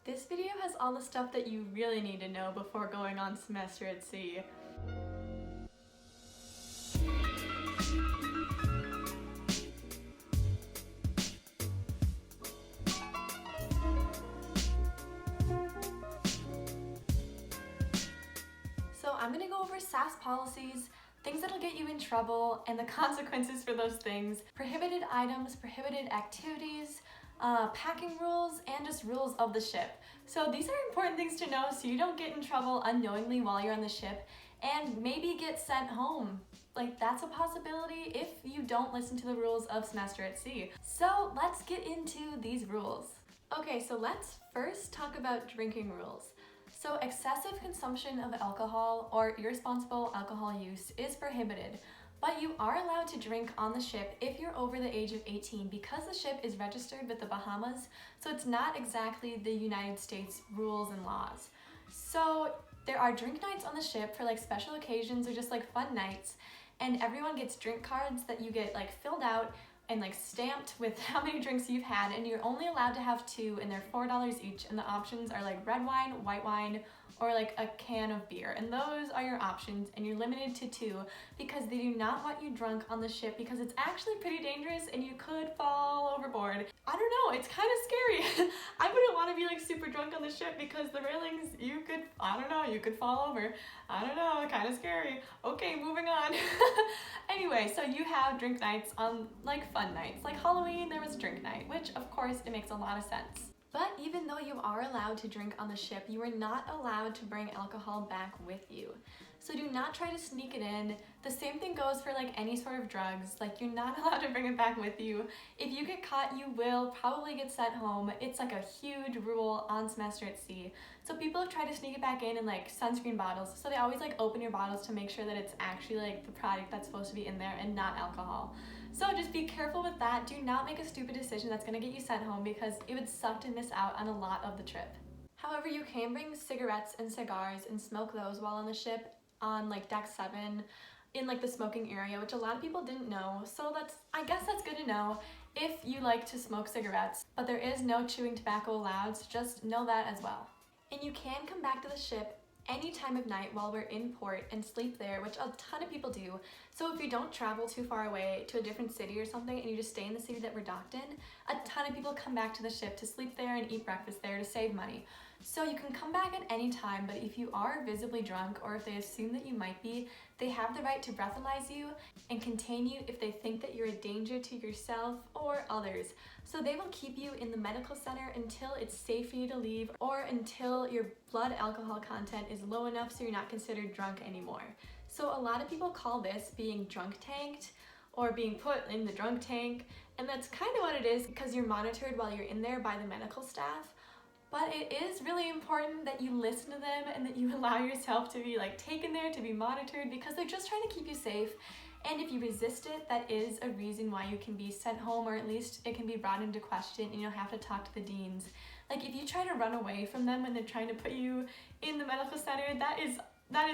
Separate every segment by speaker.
Speaker 1: This video has all the stuff that you really need to know before going on semester at sea. So I'm gonna go over SAS policies, things that'll get you in trouble, and the consequences for those things, prohibited items, prohibited activities, packing rules, and just rules of the ship. So these are important things to know so you don't get in trouble unknowingly while you're on the ship and maybe get sent home. Like, that's a possibility if you don't listen to the rules of semester at sea. So let's get into these rules. Okay, so let's first talk about drinking rules. So excessive consumption of alcohol or irresponsible alcohol use is prohibited, but you are allowed to drink on the ship if you're over the age of 18 because the ship is registered with the Bahamas, so it's not exactly the United States rules and laws. So there are drink nights on the ship for like special occasions or just like fun nights, and everyone gets drink cards that you get like filled out and like stamped with how many drinks you've had, and you're only allowed to have 2 and they're $4 each, and the options are like red wine, white wine, or like a can of beer, and those are your options, and you're limited to 2 because they do not want you drunk on the ship because it's actually pretty dangerous and you could fall overboard. I don't know, it's kind of scary. I wouldn't want to be like super drunk on the ship because the railings, you could fall over. I don't know, kind of scary. Okay, moving on. Anyway, so you have drink nights on like fun nights. Like Halloween, there was drink night, which of course it makes a lot of sense. But even though you are allowed to drink on the ship, you are not allowed to bring alcohol back with you. So do not try to sneak it in. The same thing goes for like any sort of drugs. Like, you're not allowed to bring it back with you. If you get caught, you will probably get sent home. It's like a huge rule on semester at sea. So people have tried to sneak it back in like sunscreen bottles. So they always like open your bottles to make sure that it's actually like the product that's supposed to be in there and not alcohol. So just be careful with that. Do not make a stupid decision that's gonna get you sent home because it would suck to miss out on a lot of the trip. However, you can bring cigarettes and cigars and smoke those while on the ship on like deck 7 in like the smoking area, which a lot of people didn't know. So I guess that's good to know if you like to smoke cigarettes, but there is no chewing tobacco allowed, so just know that as well. And you can come back to the ship any time of night while we're in port and sleep there, which a ton of people do. So if you don't travel too far away to a different city or something and you just stay in the city that we're docked in, a ton of people come back to the ship to sleep there and eat breakfast there to save money. So you can come back at any time, but if you are visibly drunk or if they assume that you might be, they have the right to breathalyze you and contain you if they think that you're a danger to yourself or others. So they will keep you in the medical center until it's safe for you to leave or until your blood alcohol content is low enough so you're not considered drunk anymore. So a lot of people call this being drunk tanked or being put in the drunk tank, and that's kind of what it is because you're monitored while you're in there by the medical staff. But it is really important that you listen to them and that you allow yourself to be like taken there to be monitored because they're just trying to keep you safe. And if you resist it, that is a reason why you can be sent home, or at least it can be brought into question and you'll have to talk to the deans. Like, if you try to run away from them when they're trying to put you in the medical center, that is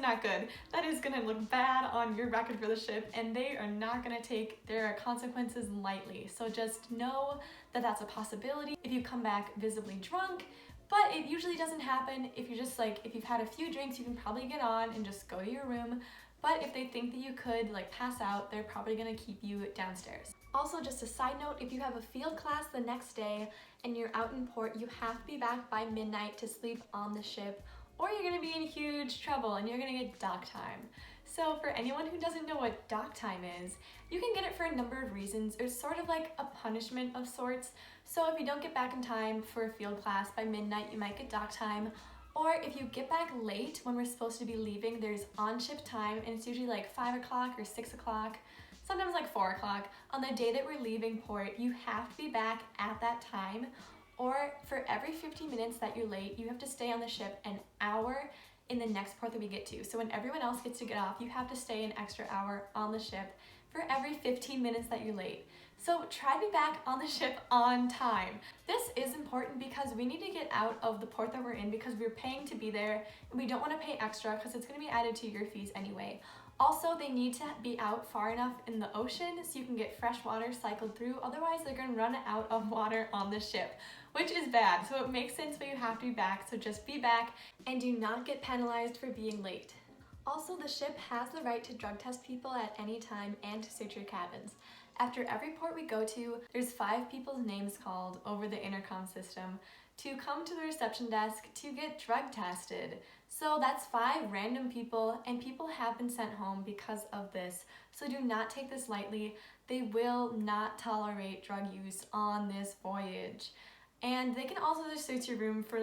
Speaker 1: not good. That is gonna look bad on your record for the ship, and they are not gonna take their consequences lightly. So just know that that's a possibility if you come back visibly drunk, but it usually doesn't happen. If you've had a few drinks, you can probably get on and just go to your room. But if they think that you could like pass out, they're probably gonna keep you downstairs. Also, just a side note, if you have a field class the next day and you're out in port, you have to be back by midnight to sleep on the ship, or you're gonna be in huge trouble and you're gonna get dock time. So for anyone who doesn't know what dock time is, you can get it for a number of reasons. It's sort of like a punishment of sorts. So if you don't get back in time for a field class by midnight, you might get dock time. Or if you get back late when we're supposed to be leaving, there's on-ship time, and it's usually like 5 o'clock or 6 o'clock, sometimes like 4 o'clock. On the day that we're leaving port, you have to be back at that time. Or for every 15 minutes that you're late, you have to stay on the ship an hour in the next port that we get to. So when everyone else gets to get off, you have to stay an extra hour on the ship for every 15 minutes that you're late. So try to be back on the ship on time. This is important because we need to get out of the port that we're in because we're paying to be there and we don't want to pay extra because it's going to be added to your fees anyway. Also, they need to be out far enough in the ocean so you can get fresh water cycled through, otherwise they're gonna run out of water on the ship, which is bad. So it makes sense why you have to be back, so just be back and do not get penalized for being late. Also, the ship has the right to drug test people at any time and to search your cabins. After every port we go to, there's 5 people's names called over the intercom system to come to the reception desk to get drug tested. So that's 5 random people, and people have been sent home because of this. So do not take this lightly. They will not tolerate drug use on this voyage. And they can also just search your room for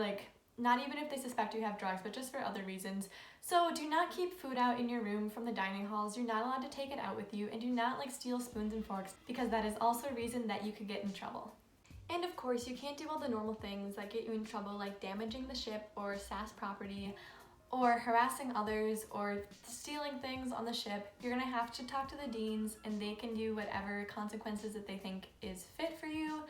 Speaker 1: not even if they suspect you have drugs, but just for other reasons. So do not keep food out in your room from the dining halls. You're not allowed to take it out with you, and do not steal spoons and forks, because that is also a reason that you could get in trouble. And of course, you can't do all the normal things that get you in trouble, like damaging the ship or SAS property, or harassing others, or stealing things on the ship. You're gonna have to talk to the deans, and they can do whatever consequences that they think is fit for you.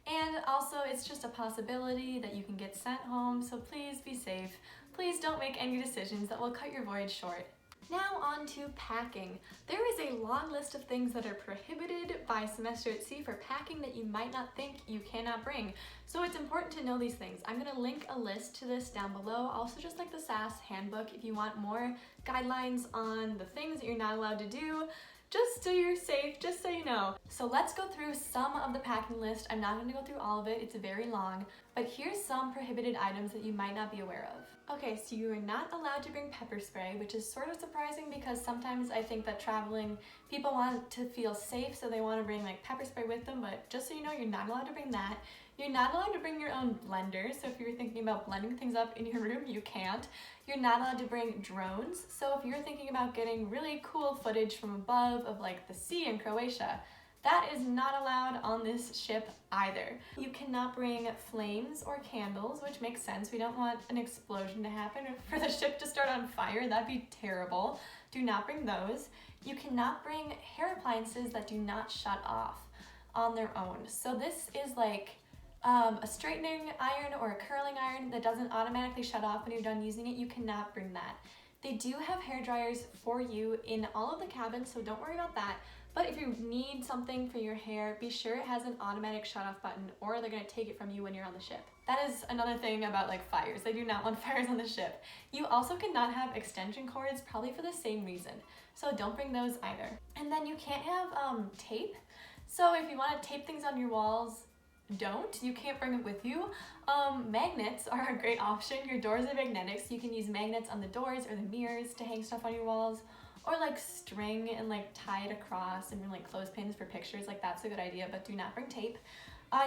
Speaker 1: And also, it's just a possibility that you can get sent home, so please be safe. Please don't make any decisions that will cut your voyage short. Now on to packing. There is a long list of things that are prohibited by Semester at Sea for packing that you might not think you cannot bring. So it's important to know these things. I'm gonna link a list to this down below. Also, just like the SAS handbook, if you want more guidelines on the things that you're not allowed to do, just so you're safe, just so you know. So let's go through some of the packing list. I'm not going to go through all of it, it's very long, but here's some prohibited items that you might not be aware of. Okay, so you are not allowed to bring pepper spray, which is sort of surprising because sometimes I think that traveling, people want to feel safe, so they want to bring pepper spray with them, but just so you know, you're not allowed to bring that. You're not allowed to bring your own blender, so if you're thinking about blending things up in your room, you can't. You're not allowed to bring drones, so if you're thinking about getting really cool footage from above of the sea in Croatia, that is not allowed on this ship either. You cannot bring flames or candles, which makes sense. We don't want an explosion to happen or for the ship to start on fire. That'd be terrible. Do not bring those. You cannot bring hair appliances that do not shut off on their own. So this is a straightening iron or a curling iron that doesn't automatically shut off when you're done using it. You cannot bring that. They do have hair dryers for you in all of the cabins, so don't worry about that. But if you need something for your hair, be sure it has an automatic shut-off button, or they're going to take it from you when you're on the ship. That is another thing about fires. They do not want fires on the ship. You also cannot have extension cords, probably for the same reason. So don't bring those either. And then you can't have tape. So if you want to tape things on your walls, don't. You can't bring it with you. Magnets are a great option. Your doors are magnetic, so you can use magnets on the doors or the mirrors to hang stuff on your walls, or string and tie it across and bring clothespins for pictures. That's a good idea, but do not bring tape.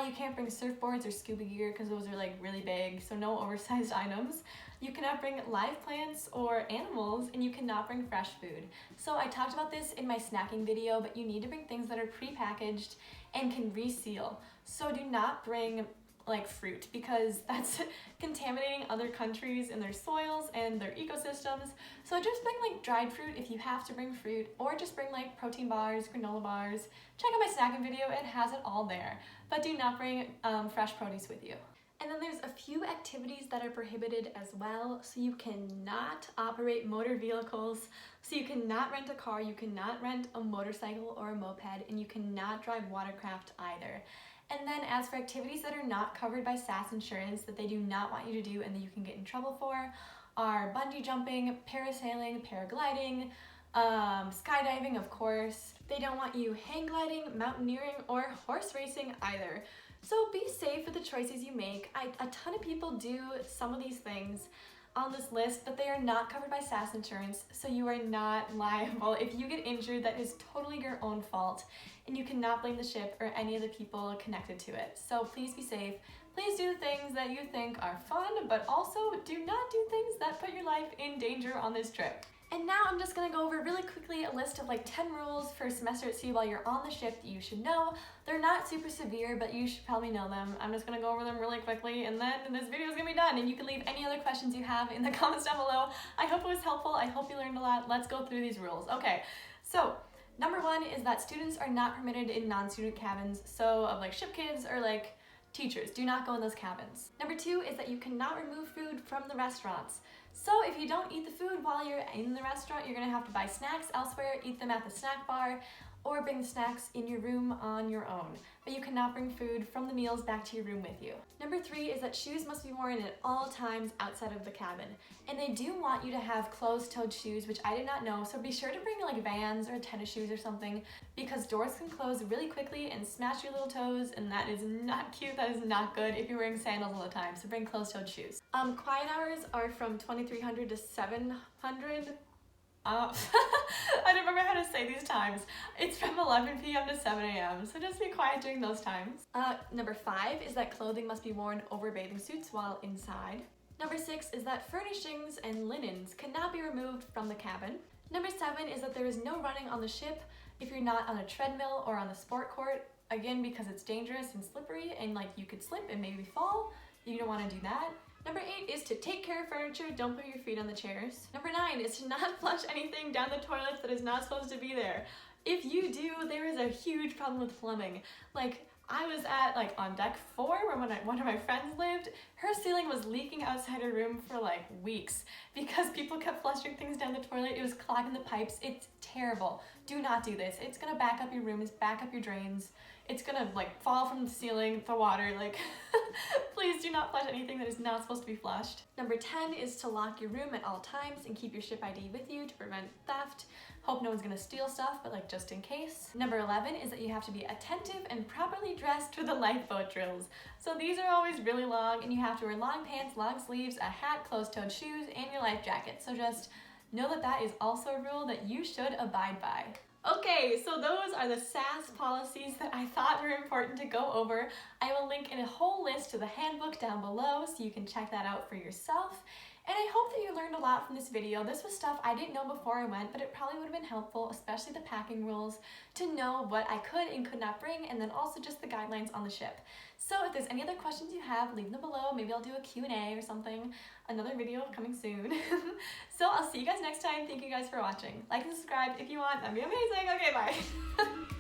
Speaker 1: You can't bring surfboards or scuba gear because those are really big, so no oversized items. You cannot bring live plants or animals, and you cannot bring fresh food. So I talked about this in my snacking video, but you need to bring things that are pre-packaged and can reseal. So do not bring fruit, because that's contaminating other countries and their soils and their ecosystems. So just bring dried fruit if you have to bring fruit, or just bring protein bars, granola bars. Check out my snacking video, it has it all there. But do not bring fresh produce with you. And then there's a few activities that are prohibited as well. So you cannot operate motor vehicles. So you cannot rent a car, you cannot rent a motorcycle or a moped, and you cannot drive watercraft either. And then as for activities that are not covered by SAS insurance that they do not want you to do and that you can get in trouble for are bungee jumping, parasailing, paragliding, skydiving, of course. They don't want you hang gliding, mountaineering, or horse racing either. So be safe with the choices you make. A ton of people do some of these things on this list, but they are not covered by SAS insurance, so you are not liable. If you get injured, that is totally your own fault, and you cannot blame the ship or any of the people connected to it. So please be safe. Please do things that you think are fun, but also do not do things that put your life in danger on this trip. And now I'm just gonna go over really quickly a list of 10 rules for Semester at Sea while you're on the ship that you should know. They're not super severe, but you should probably know them. I'm just gonna go over them really quickly, and then this video is gonna be done, and you can leave any other questions you have in the comments down below. I hope it was helpful. I hope you learned a lot. Let's go through these rules. Okay, so number 1 is that students are not permitted in non-student cabins, so of ship kids or Teachers, do not go in those cabins. Number 2 is that you cannot remove food from the restaurants. So if you don't eat the food while you're in the restaurant, you're gonna have to buy snacks elsewhere, eat them at the snack bar, or bring the snacks in your room on your own. But you cannot bring food from the meals back to your room with you. Number 3 is that shoes must be worn at all times outside of the cabin. And they do want you to have closed-toed shoes, which I did not know, so be sure to bring like Vans or tennis shoes or something, because doors can close really quickly and smash your little toes, and that is not cute, that is not good if you're wearing sandals all the time, so bring closed-toed shoes. Quiet hours are from 2300 to 700. I don't remember how to say these times. It's from 11 p.m. to 7 a.m. So just be quiet during those times. Number 5 is that clothing must be worn over bathing suits while inside. Number 6 is that furnishings and linens cannot be removed from the cabin. Number 7 is that there is no running on the ship if you're not on a treadmill or on the sport court. Again, because it's dangerous and slippery and like you could slip and maybe fall. You don't want to do that. Number 8 is to take care of furniture, don't put your feet on the chairs. Number 9 is to not flush anything down the toilets that is not supposed to be there. If you do, there is a huge problem with plumbing. Like, I was at on deck 4 where one of my friends lived. Her ceiling was leaking outside her room for like weeks because people kept flushing things down the toilet. It was clogging the pipes. It's terrible. Do not do this. It's gonna back up your rooms, back up your drains. It's gonna fall from the ceiling, the water, please do not flush anything that is not supposed to be flushed. Number 10 is to lock your room at all times and keep your ship ID with you to prevent theft. Hope no one's gonna steal stuff, but just in case. Number 11 is that you have to be attentive and properly dressed for the lifeboat drills. So these are always really long and you have to wear long pants, long sleeves, a hat, closed-toed shoes, and your life jacket. So just know that that is also a rule that you should abide by. Okay, so those are the SAS policies that I thought were important to go over. I will link in a whole list to the handbook down below so you can check that out for yourself. And I hope that you learned a lot from this video. This was stuff I didn't know before I went, but it probably would have been helpful, especially the packing rules, to know what I could and could not bring, and then also just the guidelines on the ship. So if there's any other questions you have, leave them below. Maybe I'll do a Q&A or something. Another video coming soon. So I'll see you guys next time. Thank you guys for watching. Like and subscribe if you want. That'd be amazing. Okay, bye.